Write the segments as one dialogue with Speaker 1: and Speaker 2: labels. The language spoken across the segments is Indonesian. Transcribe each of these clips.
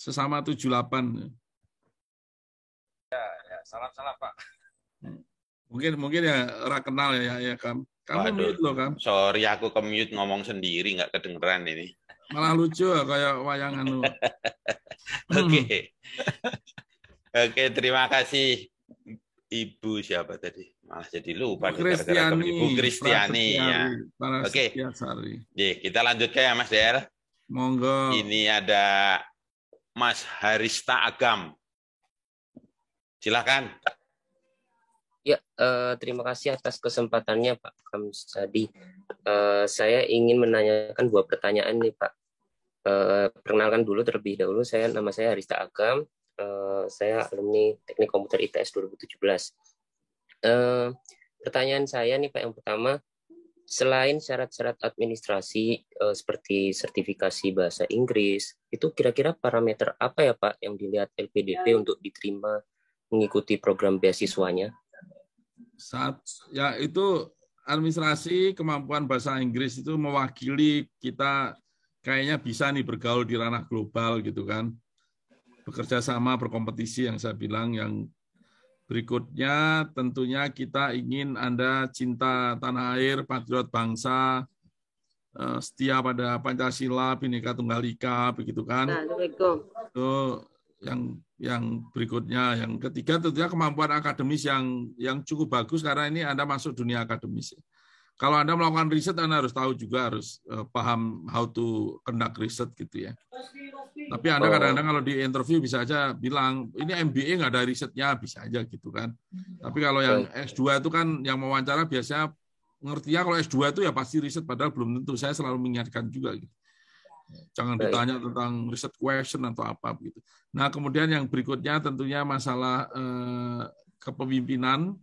Speaker 1: sesama 78.
Speaker 2: Ya, salam-salam Pak.
Speaker 1: Mungkin ya ora kenal ya Kam. Kamu
Speaker 2: Waduh,
Speaker 1: mute loh Kam.
Speaker 2: sorry aku ke-mute ngomong sendiri, nggak kedengeran ini.
Speaker 1: Malah lucu ya, kayak wayangan lu.
Speaker 2: Oke. Oke, terima kasih Ibu siapa tadi? Malah jadi lupa
Speaker 1: Bu
Speaker 2: nih gara-gara
Speaker 1: Kristiani,
Speaker 2: Bu Kristiani ya. Oke.
Speaker 1: Sari.
Speaker 2: Kita lanjutkan ya Mas Del.
Speaker 1: Monggo.
Speaker 2: Ini ada Mas Harista Agam. Silakan.
Speaker 3: Ya, terima kasih atas kesempatannya Pak Kamsadi. Saya ingin menanyakan 2 pertanyaan nih Pak. Perkenalkan dulu terlebih dahulu, nama saya Harista Agam. Saya alumni Teknik Komputer ITS 2017. Pertanyaan saya nih Pak, yang pertama, selain syarat-syarat administrasi seperti sertifikasi bahasa Inggris, itu kira-kira parameter apa ya Pak yang dilihat LPDP untuk diterima mengikuti program beasiswanya?
Speaker 1: Ya itu administrasi, kemampuan bahasa Inggris itu mewakili kita kayaknya bisa nih bergaul di ranah global gitu kan. Bekerja sama, berkompetisi yang saya bilang. Yang berikutnya tentunya kita ingin Anda cinta tanah air, patriot bangsa, setia pada Pancasila, Bhinneka Tunggal Ika, begitu kan. Itu yang berikutnya, yang ketiga tentunya kemampuan akademis yang cukup bagus karena ini Anda masuk dunia akademis. Kalau Anda melakukan riset, Anda harus tahu juga, harus paham how to conduct riset gitu ya. Tapi Anda kadang-kadang kalau di interview bisa aja bilang, ini MBA nggak ada risetnya, bisa aja gitu kan. Tapi kalau yang S2 itu kan yang mewawancara biasanya ngertinya kalau S2 itu ya pasti riset, padahal belum tentu. Saya selalu mengingatkan juga gitu. Jangan ditanya tentang riset question atau apa gitu. Nah, kemudian yang berikutnya tentunya masalah kepemimpinan.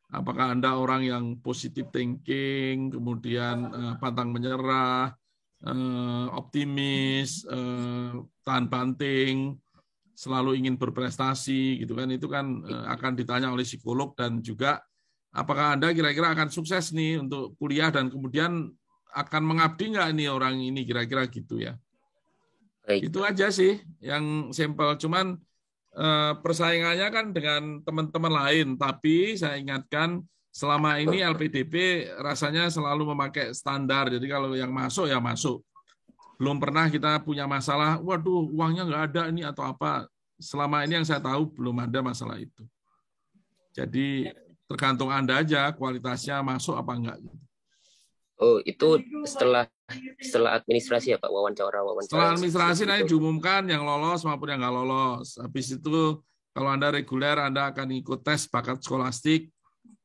Speaker 1: Apakah Anda orang yang positive thinking, kemudian pantang menyerah, optimis, tahan banting, selalu ingin berprestasi gitu kan. Itu kan akan ditanya oleh psikolog, dan juga apakah Anda kira-kira akan sukses nih untuk kuliah dan kemudian akan mengabdi nggak nih orang ini, kira-kira gitu ya. Itu aja sih yang simpel, cuman persaingannya kan dengan teman-teman lain, tapi saya ingatkan selama ini LPDP rasanya selalu memakai standar, jadi kalau yang masuk ya masuk. Belum pernah kita punya masalah, waduh uangnya nggak ada ini atau apa. Selama ini yang saya tahu belum ada masalah itu. Jadi tergantung Anda aja kualitasnya masuk apa enggak.
Speaker 3: Oh, itu setelah administrasi ya Pak, wawancara.
Speaker 1: Setelah administrasi nanti diumumkan yang lolos maupun yang nggak lolos. Habis itu kalau Anda reguler, Anda akan ikut tes bakat skolastik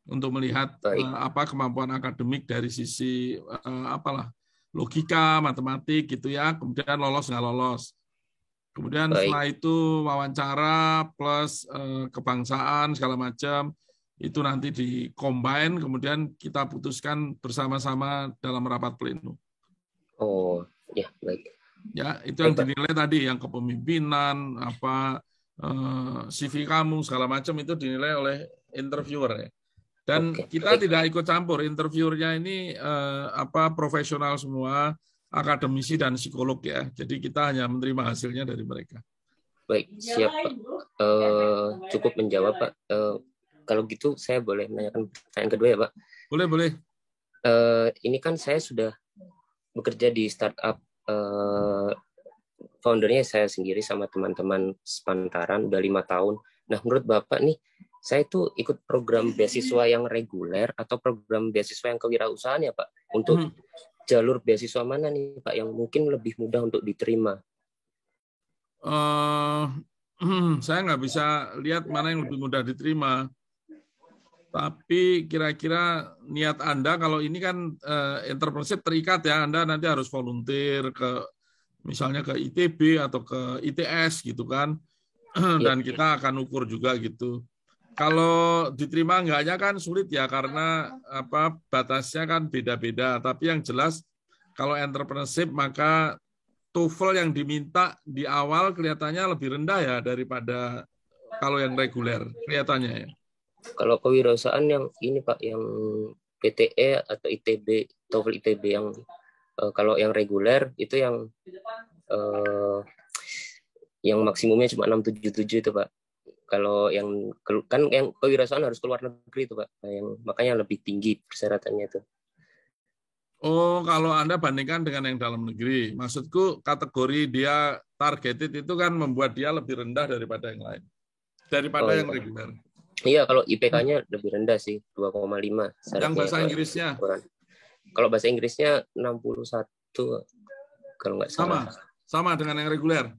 Speaker 1: untuk melihat apa kemampuan akademik dari sisi logika, matematik gitu ya. Kemudian lolos nggak lolos. Kemudian setelah itu wawancara plus kebangsaan segala macam. Itu nanti di-combine, kemudian kita putuskan bersama-sama dalam rapat pleno.
Speaker 3: Oh, ya, baik.
Speaker 1: Ya, itu yang dinilai tadi, yang kepemimpinan, CV kamu, segala macam itu dinilai oleh interviewer ya. Dan kita tidak ikut campur, interviewernya ini profesional semua, akademisi dan psikolog ya. Jadi kita hanya menerima hasilnya dari mereka.
Speaker 3: Baik, siap Pak. Cukup menjawab Pak. Kalau gitu saya boleh menanyakan pertanyaan kedua ya Pak?
Speaker 1: Boleh.
Speaker 3: Ini kan saya sudah bekerja di startup, foundernya saya sendiri sama teman-teman sepantaran udah 5 tahun. Nah, menurut Bapak nih, saya itu ikut program beasiswa yang reguler atau program beasiswa yang kewirausahaan ya Pak? Untuk jalur beasiswa mana nih Pak yang mungkin lebih mudah untuk diterima?
Speaker 1: Saya nggak bisa lihat mana yang lebih mudah diterima. Tapi kira-kira niat Anda, kalau ini kan entrepreneurship terikat ya, Anda nanti harus volunteer misalnya ke ITB atau ke ITS gitu kan, dan kita akan ukur juga gitu. Kalau diterima enggaknya kan sulit ya, karena batasnya kan beda-beda. Tapi yang jelas kalau entrepreneurship maka TOEFL yang diminta di awal kelihatannya lebih rendah ya daripada kalau yang reguler kelihatannya ya.
Speaker 3: Kalau kewirausahaan yang ini Pak, yang PTE atau ITB, TOEFL ITB yang kalau yang reguler itu yang yang maksimumnya cuma 677 itu Pak. Kalau yang kan yang kewirausahaan harus keluar negeri itu Pak, yang makanya lebih tinggi persyaratannya itu.
Speaker 1: Oh, kalau Anda bandingkan dengan yang dalam negeri, maksudku kategori dia targeted itu kan membuat dia lebih rendah daripada yang lain, daripada
Speaker 3: Oh
Speaker 1: yang
Speaker 3: iya.
Speaker 1: reguler.
Speaker 3: Iya, kalau IPK-nya lebih rendah sih, 2,5
Speaker 1: Yang
Speaker 3: syaratnya
Speaker 1: bahasa
Speaker 3: Pak.
Speaker 1: Inggrisnya
Speaker 3: Kalau bahasa Inggrisnya 61 kalau nggak salah.
Speaker 1: sama dengan yang reguler.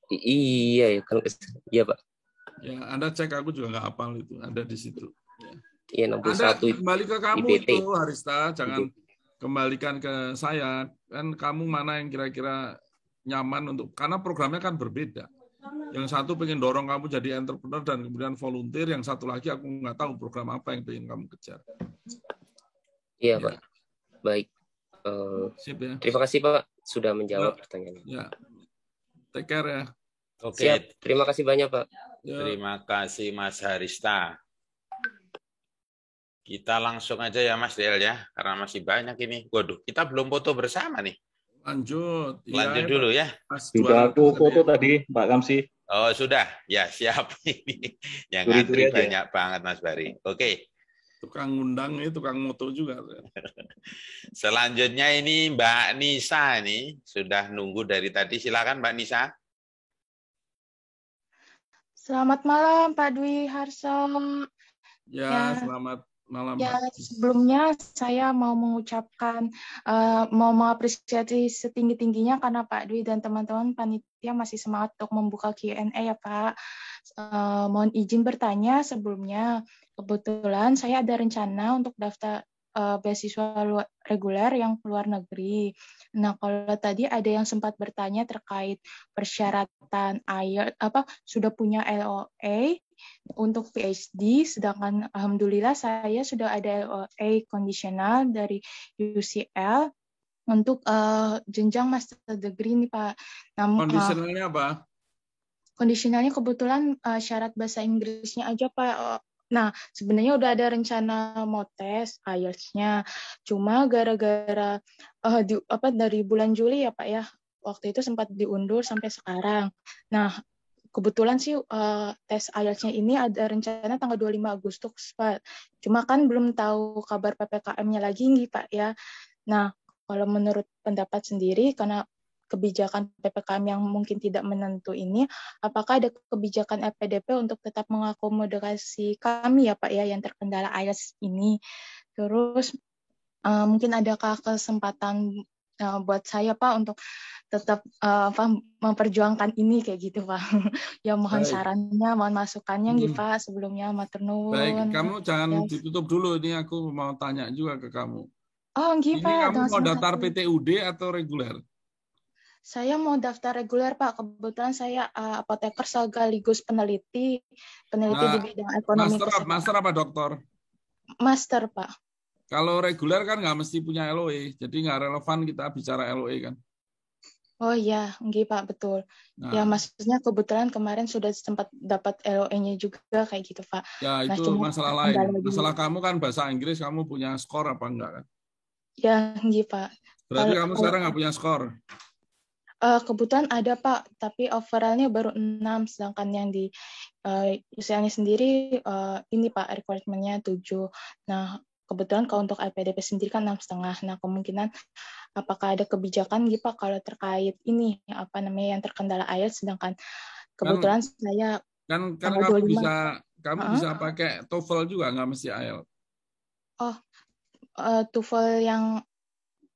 Speaker 3: Iya ya kan, iya Pak.
Speaker 1: Ya, Anda cek, aku juga nggak hafal itu, ada di situ.
Speaker 3: Iya,
Speaker 1: Anda
Speaker 3: 61
Speaker 1: kembali ke kamu
Speaker 3: IBT.
Speaker 1: itu, Harista, jangan kembalikan ke saya. Kan kamu mana yang kira-kira nyaman untuk, karena programnya kan berbeda. Yang satu pengen dorong kamu jadi entrepreneur dan kemudian volunteer, yang satu lagi aku nggak tahu program apa yang pengen kamu kejar.
Speaker 3: Iya
Speaker 1: Ya.
Speaker 3: Pak, baik.
Speaker 1: Sip ya.
Speaker 3: Terima kasih Pak sudah menjawab pertanyaan.
Speaker 1: Ya, take care ya.
Speaker 2: Oke.
Speaker 3: Siap, terima kasih banyak Pak.
Speaker 1: Ya.
Speaker 2: Terima kasih Mas Harista. Kita langsung aja ya Mas Del ya, karena masih banyak ini. Waduh, kita belum foto bersama nih.
Speaker 1: Lanjut.
Speaker 2: Lanjut dulu ya.
Speaker 4: Sudah aku foto tadi, Pak Kamsi.
Speaker 2: Oh sudah, ya siap. Yang ngantri banyak banget Mas Bari. Oke.
Speaker 1: Tukang ngundang ini, tukang moto juga.
Speaker 2: Selanjutnya ini Mbak Nisa nih, sudah nunggu dari tadi. Silakan Mbak Nisa.
Speaker 5: Selamat malam Pak Dwi Harso.
Speaker 1: Ya, selamat malam.
Speaker 5: Ya, sebelumnya saya mau mengucapkan, mau mengapresiasi setinggi-tingginya karena Pak Dwi dan teman-teman panitia masih semangat untuk membuka Q&A ya Pak. Mohon izin bertanya sebelumnya, kebetulan saya ada rencana untuk daftar beasiswa reguler yang keluar negeri. Nah, kalau tadi ada yang sempat bertanya terkait persyaratan IELTS, sudah punya LOA untuk PhD, sedangkan alhamdulillah saya sudah ada LOA kondisional dari UCL untuk jenjang master degree nih Pak.
Speaker 1: Kondisionalnya apa?
Speaker 5: Kondisionalnya kebetulan syarat bahasa Inggrisnya aja Pak. Nah, sebenarnya udah ada rencana mau tes IELTS-nya. Cuma gara-gara dari bulan Juli ya Pak ya, waktu itu sempat diundur sampai sekarang. Nah, kebetulan sih tes IELTS-nya ini ada rencana tanggal 25 Agustus, Pak. Cuma kan belum tahu kabar PPKM-nya lagi nih, Pak ya. Nah, kalau menurut pendapat sendiri, karena kebijakan PPKM yang mungkin tidak menentu ini, apakah ada kebijakan LPDP untuk tetap mengakomodasi kami ya Pak ya yang terkendala IELTS ini? Terus mungkin adakah kesempatan buat saya Pak untuk tetap memperjuangkan ini kayak gitu Pak. Ya mohon sarannya, mohon masukannya gitu Pak sebelumnya matur nuwun.
Speaker 1: Baik, kamu jangan ditutup dulu, ini aku mau tanya juga ke kamu.
Speaker 5: Oh,
Speaker 1: Ini
Speaker 5: nggih Pak.
Speaker 1: kamu mau daftar PTUD atau reguler?
Speaker 5: Saya mau daftar reguler, Pak. Kebetulan saya apoteker sekaligus peneliti di bidang ekonomi kesehatan.
Speaker 1: Master apa doktor?
Speaker 5: Master, Pak.
Speaker 1: Kalau reguler kan nggak mesti punya LOE, jadi nggak relevan kita bicara LOE kan.
Speaker 5: Oh iya, nggih Pak, betul. Ya maksudnya kebetulan kemarin sudah sempat dapat LOE-nya juga kayak gitu, Pak.
Speaker 1: Ya itu masalah lain. Masalah kamu kan bahasa Inggris, kamu punya skor apa enggak kan?
Speaker 5: Ya, nggih Pak.
Speaker 1: Berarti kamu sekarang nggak punya skor?
Speaker 5: Kebetulan ada Pak, tapi overallnya baru 6, sedangkan yang di UCL-nya sendiri ini Pak requirement-nya 7. Nah, kebetulan kalau untuk LPDP sendiri kan 6,5. Nah, kemungkinan apakah ada kebijakan gitu Pak kalau terkait ini yang terkendala IELTS, sedangkan kebetulan saya
Speaker 1: kan kamu bisa pakai TOEFL juga, nggak mesti IELTS.
Speaker 5: Oh, TOEFL yang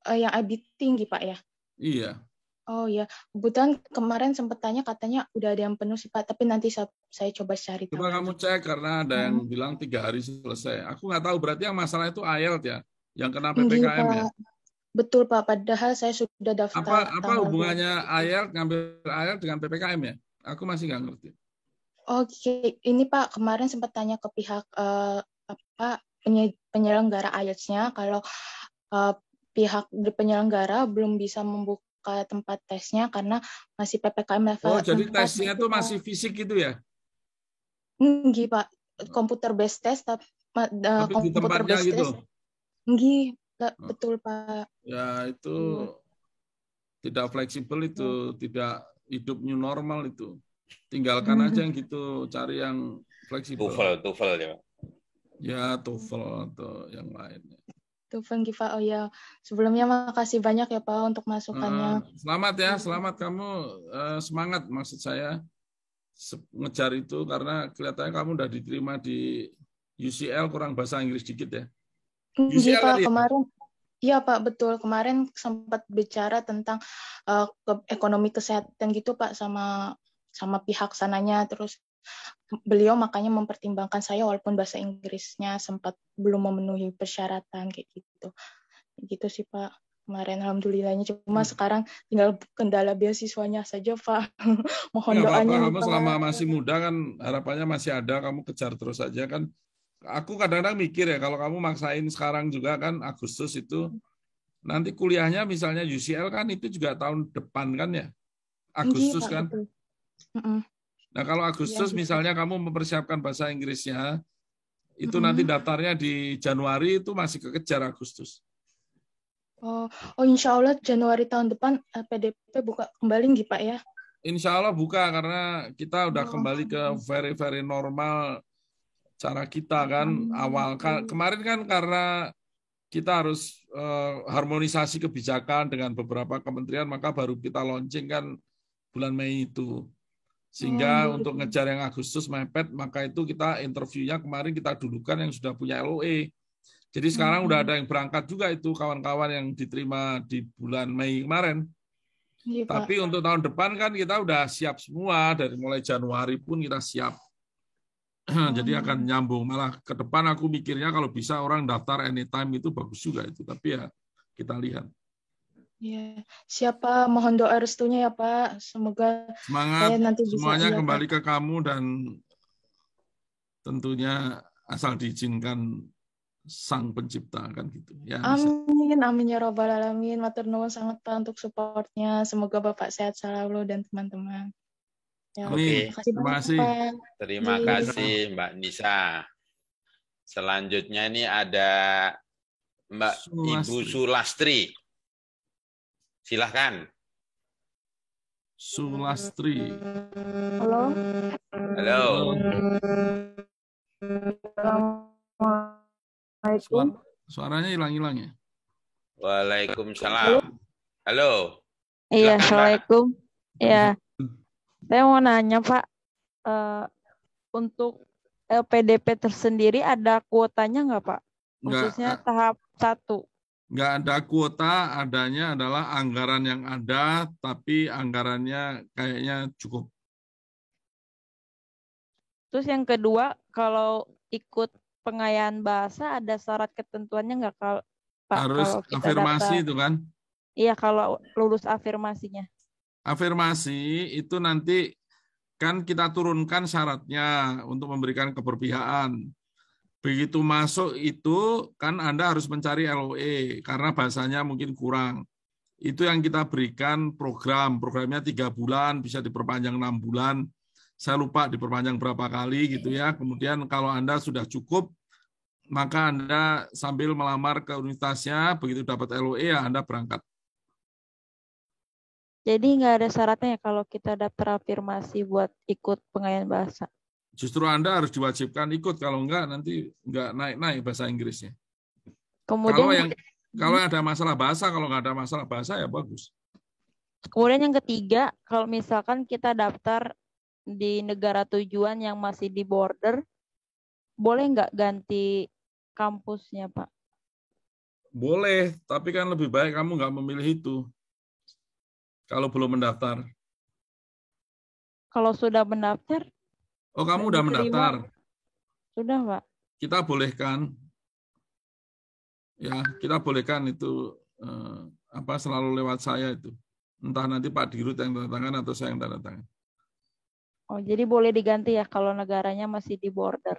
Speaker 5: IB tinggi Pak ya?
Speaker 1: Iya.
Speaker 5: Oh ya, kebetulan kemarin sempat tanya katanya udah ada yang penuh sih Pak, tapi nanti saya coba cari tahu.
Speaker 1: Coba kamu cek karena ada yang bilang 3 hari selesai. Aku nggak tahu, berarti yang masalah itu IELTS ya, yang kena PPKM ya.
Speaker 5: Betul Pak, padahal saya sudah daftar.
Speaker 1: Apa hubungannya IELTS, ngambil IELTS dengan PPKM ya? Aku masih nggak ngerti.
Speaker 5: Oke, ini Pak kemarin sempat tanya ke pihak penyelenggara IELTS-nya kalau pihak penyelenggara belum bisa membuka tempat tesnya karena masih PPKM level 4.
Speaker 1: Oh, jadi tesnya itu masih fisik gitu ya?
Speaker 5: Nggih, Pak. Komputer based test, tapi
Speaker 1: di tempatnya gitu?
Speaker 5: Nggih, betul, Pak.
Speaker 1: Ya, itu tidak fleksibel itu, tidak hidup new normal itu. Tinggalkan aja yang gitu, cari yang fleksibel.
Speaker 2: TOEFL ya, Pak.
Speaker 1: Ya, TOEFL atau yang lainnya.
Speaker 5: TOEFL Giva, oh ya. Sebelumnya makasih banyak ya Pak untuk masukannya.
Speaker 1: Selamat ya, selamat kamu semangat maksud saya ngejar itu karena kelihatannya kamu udah diterima di UCL, kurang bahasa Inggris dikit ya.
Speaker 5: UCL Pak, kemarin. Iya Pak, betul. Kemarin sempat bicara tentang ekonomi kesehatan gitu Pak sama pihak sananya. Terus beliau makanya mempertimbangkan saya walaupun bahasa Inggrisnya sempat belum memenuhi persyaratan kayak gitu. Gitu sih Pak. Kemarin alhamdulillahnya, cuma sekarang tinggal kendala beasiswanya saja Pak. Mohon doanya.
Speaker 1: Kamu selama masih muda kan harapannya masih ada, kamu kejar terus aja kan. Aku kadang-kadang mikir ya, kalau kamu maksain sekarang juga kan Agustus itu, nanti kuliahnya misalnya UCL kan itu juga tahun depan kan ya, Agustus kan. Nah kalau Agustus misalnya kamu mempersiapkan bahasa Inggrisnya, itu nanti daftarnya di Januari itu masih kekejar Agustus.
Speaker 5: Oh insya Allah Januari tahun depan PDP buka kembali nggih Pak ya?
Speaker 1: Insya Allah buka karena kita udah kembali ke very normal cara kita kan awal. Kemarin kan karena kita harus harmonisasi kebijakan dengan beberapa kementerian, maka baru kita launching kan bulan Mei itu. Sehingga untuk ngejar yang Agustus mepet, maka itu kita interviewnya kemarin kita dulukan yang sudah punya LOE. Jadi sekarang udah ada yang berangkat juga itu kawan-kawan yang diterima di bulan Mei kemarin.
Speaker 5: Iya,
Speaker 1: tapi
Speaker 5: Pak.
Speaker 1: untuk tahun depan kan kita udah siap semua, dari mulai Januari pun kita siap. Jadi akan nyambung. Malah ke depan aku mikirnya kalau bisa orang daftar anytime itu bagus juga itu. Tapi ya kita lihat.
Speaker 5: Ya, siapa mohon doa restunya ya Pak. Semoga
Speaker 1: semangat
Speaker 5: saya nanti bisa,
Speaker 1: semuanya
Speaker 5: ya,
Speaker 1: kembali
Speaker 5: Pak.
Speaker 1: ke kamu dan tentunya asal diizinkan Sang Pencipta kan gitu. Ya,
Speaker 5: amin ya robbal alamin. Matur nuwun sangat Pak untuk supportnya. Semoga Bapak sehat selalu dan teman-teman. Ya,
Speaker 1: amin.
Speaker 5: Terima kasih.
Speaker 2: Terima kasih Mbak Nisa. Selanjutnya ini ada Mbak Ibu Sulastri. Silahkan.
Speaker 1: Sulastri.
Speaker 6: Halo.
Speaker 2: Halo.
Speaker 6: Assalamualaikum.
Speaker 1: Suaranya hilang-hilang ya.
Speaker 2: Waalaikumsalam. Halo.
Speaker 6: Iya, assalamualaikum. Ya, saya mau nanya Pak, untuk LPDP tersendiri ada kuotanya nggak Pak? Khususnya tahap 1.
Speaker 1: Nggak ada kuota, adanya adalah anggaran yang ada, tapi anggarannya kayaknya cukup.
Speaker 6: Terus yang kedua, kalau ikut pengayaan bahasa ada syarat ketentuannya nggak Pak?
Speaker 1: Harus
Speaker 6: kalau kita
Speaker 1: afirmasi
Speaker 6: daftar?
Speaker 1: Itu kan?
Speaker 6: Iya, kalau lulus afirmasinya.
Speaker 1: Afirmasi itu nanti kan kita turunkan syaratnya untuk memberikan keberpihakan. Begitu masuk itu kan Anda harus mencari LOE karena bahasanya mungkin kurang. Itu yang kita berikan programnya 3 bulan, bisa diperpanjang 6 bulan. Saya lupa diperpanjang berapa kali gitu ya. Kemudian kalau Anda sudah cukup, maka Anda sambil melamar ke universitasnya, begitu dapat LOE ya Anda berangkat.
Speaker 6: Jadi nggak ada syaratnya ya kalau kita daftar afirmasi buat ikut pengayaan bahasa?
Speaker 1: Justru Anda harus diwajibkan ikut, kalau enggak nanti enggak naik-naik bahasa Inggrisnya.
Speaker 6: Kemudian
Speaker 1: kalau ada masalah bahasa, kalau nggak ada masalah bahasa ya bagus.
Speaker 6: Kemudian yang ketiga, kalau misalkan kita daftar di negara tujuan yang masih di border, boleh nggak ganti kampusnya, Pak?
Speaker 1: Boleh, tapi kan lebih baik kamu nggak memilih itu kalau belum mendaftar.
Speaker 6: Kalau sudah mendaftar?
Speaker 1: Oh, kamu udah mendaftar?
Speaker 6: Sudah, Pak.
Speaker 1: Kita bolehkan. Ya, kita bolehkan itu selalu lewat saya itu. Entah nanti Pak Dirut yang tanda tangan atau saya yang tanda tangan.
Speaker 6: Oh, jadi boleh diganti ya kalau negaranya masih di border.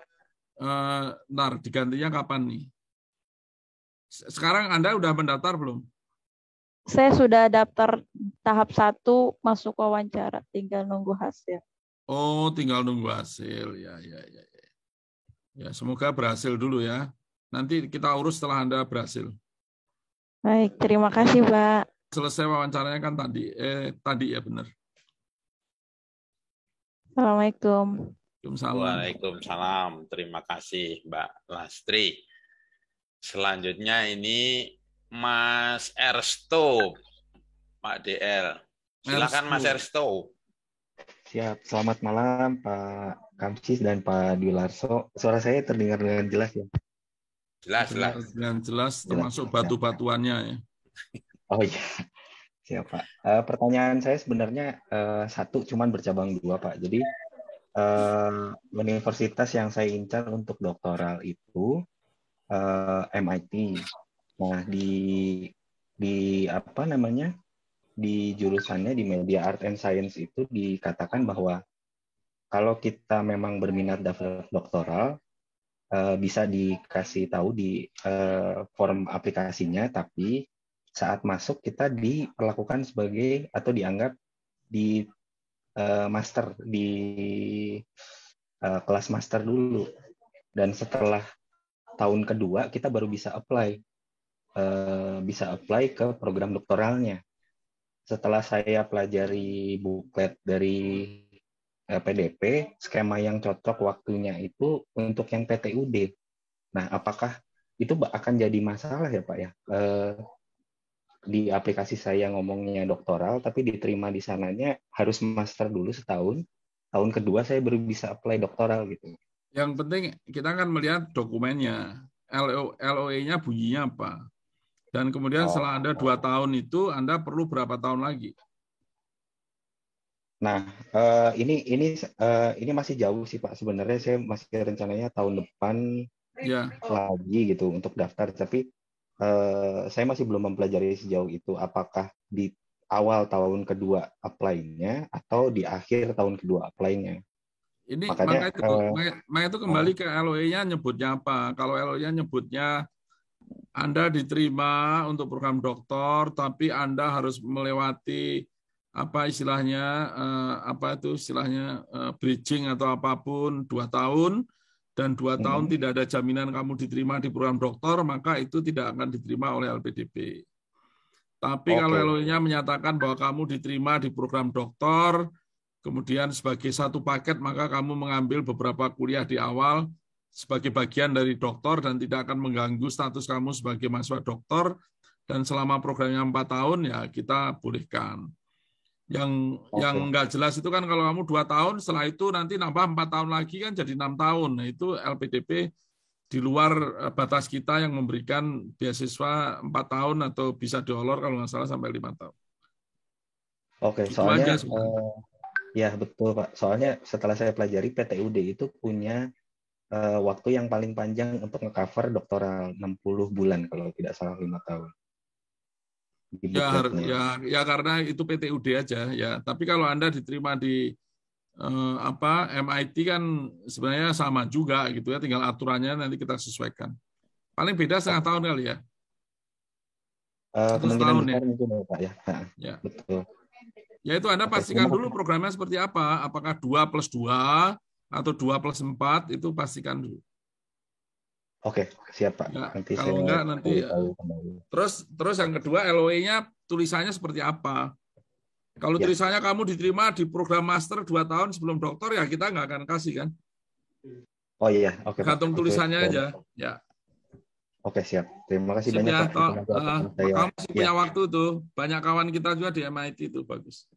Speaker 1: Digantinya kapan nih? Sekarang Anda udah mendaftar belum?
Speaker 6: Saya sudah daftar tahap 1 masuk wawancara, tinggal nunggu hasil.
Speaker 1: Oh, tinggal nunggu hasil. Ya. Ya, semoga berhasil dulu ya. Nanti kita urus setelah Anda berhasil.
Speaker 6: Baik, terima kasih, Pak.
Speaker 1: Selesai wawancaranya kan tadi ya benar.
Speaker 6: Assalamualaikum.
Speaker 2: Waalaikumsalam. Terima kasih Mbak Lastri. Selanjutnya ini Mas Ersto, Pak DL. Silakan Mas Ersto.
Speaker 7: Siap. Selamat malam Pak Kamsis dan Pak Dwi Larso. Suara saya terdengar dengan jelas ya?
Speaker 1: Jelas, termasuk batu-batuannya ya.
Speaker 7: Oh iya. Siap Pak. Pertanyaan saya sebenarnya satu, cuman bercabang dua Pak. Jadi universitas yang saya incar untuk doktoral itu MIT. Nah, di apa namanya? Di jurusannya di Media Art and Science itu dikatakan bahwa kalau kita memang berminat daftar doktoral bisa dikasih tahu di form aplikasinya, tapi saat masuk kita diperlakukan sebagai atau dianggap di master di kelas master dulu, dan setelah tahun kedua kita baru bisa apply ke program doktoralnya. Setelah saya pelajari buklet dari PDP, skema yang cocok waktunya itu untuk yang PTUD. Nah, apakah itu akan jadi masalah ya Pak ya? Di aplikasi saya ngomongnya doktoral, tapi diterima di sananya harus master dulu setahun. Tahun kedua saya baru bisa apply doktoral gitu.
Speaker 1: Yang penting kita akan melihat dokumennya, LOE-nya bunyinya apa. Dan kemudian setelah Anda 2 tahun itu, Anda perlu berapa tahun lagi?
Speaker 7: Nah, ini masih jauh sih Pak. Sebenarnya saya masih rencananya tahun depan lagi gitu untuk daftar, tapi saya masih belum mempelajari sejauh itu. Apakah di awal tahun kedua apply-nya atau di akhir tahun kedua apply-nya?
Speaker 1: Ini makanya itu kembali ke LOE-nya nyebutnya apa. Kalau LOE-nya nyebutnya Anda diterima untuk program doktor, tapi Anda harus melewati apa istilahnya bridging atau apapun 2 tahun, dan 2 tahun tidak ada jaminan kamu diterima di program doktor, maka itu tidak akan diterima oleh LPDP. Tapi kalau LOE-nya menyatakan bahwa kamu diterima di program doktor, kemudian sebagai satu paket, maka kamu mengambil beberapa kuliah di awal sebagai bagian dari doktor dan tidak akan mengganggu status kamu sebagai mahasiswa doktor, dan selama programnya 4 tahun ya kita bolehkan. Yang nggak jelas itu kan kalau kamu 2 tahun, setelah itu nanti nambah 4 tahun lagi kan jadi 6 tahun. Nah, itu LPDP di luar batas kita yang memberikan beasiswa 4 tahun atau bisa diolor kalau nggak salah sampai 5 tahun.
Speaker 7: Oke, soalnya ya betul Pak. Soalnya setelah saya pelajari PTUD itu punya waktu yang paling panjang untuk nge-cover doktoral 60 bulan kalau tidak salah 5 tahun.
Speaker 1: Ya karena itu PTUD aja ya. Tapi kalau Anda diterima di MIT kan sebenarnya sama juga gitu ya, tinggal aturannya nanti kita sesuaikan. Paling beda setengah tahun kali ya.
Speaker 7: Kemungkinan besar mungkin ya Pak ya.
Speaker 1: Ya.
Speaker 7: Betul.
Speaker 1: Ya itu Anda pastikan dulu programnya seperti apa. Apakah 2+2 atau 2+4 itu pastikan dulu.
Speaker 7: Oke, siap Pak.
Speaker 1: Ya,
Speaker 7: nanti
Speaker 1: kalau enggak nanti terus yang kedua LOE-nya tulisannya seperti apa. Kalau tulisannya kamu diterima di program master 2 tahun sebelum doktor, ya kita nggak akan kasih kan.
Speaker 7: Oh iya, oke.
Speaker 1: Gantung tulisannya aja. Ya.
Speaker 7: Oke, siap. Terima kasih banyak Pak.
Speaker 1: Kamu masih punya waktu tuh. Banyak kawan kita juga di MIT itu bagus.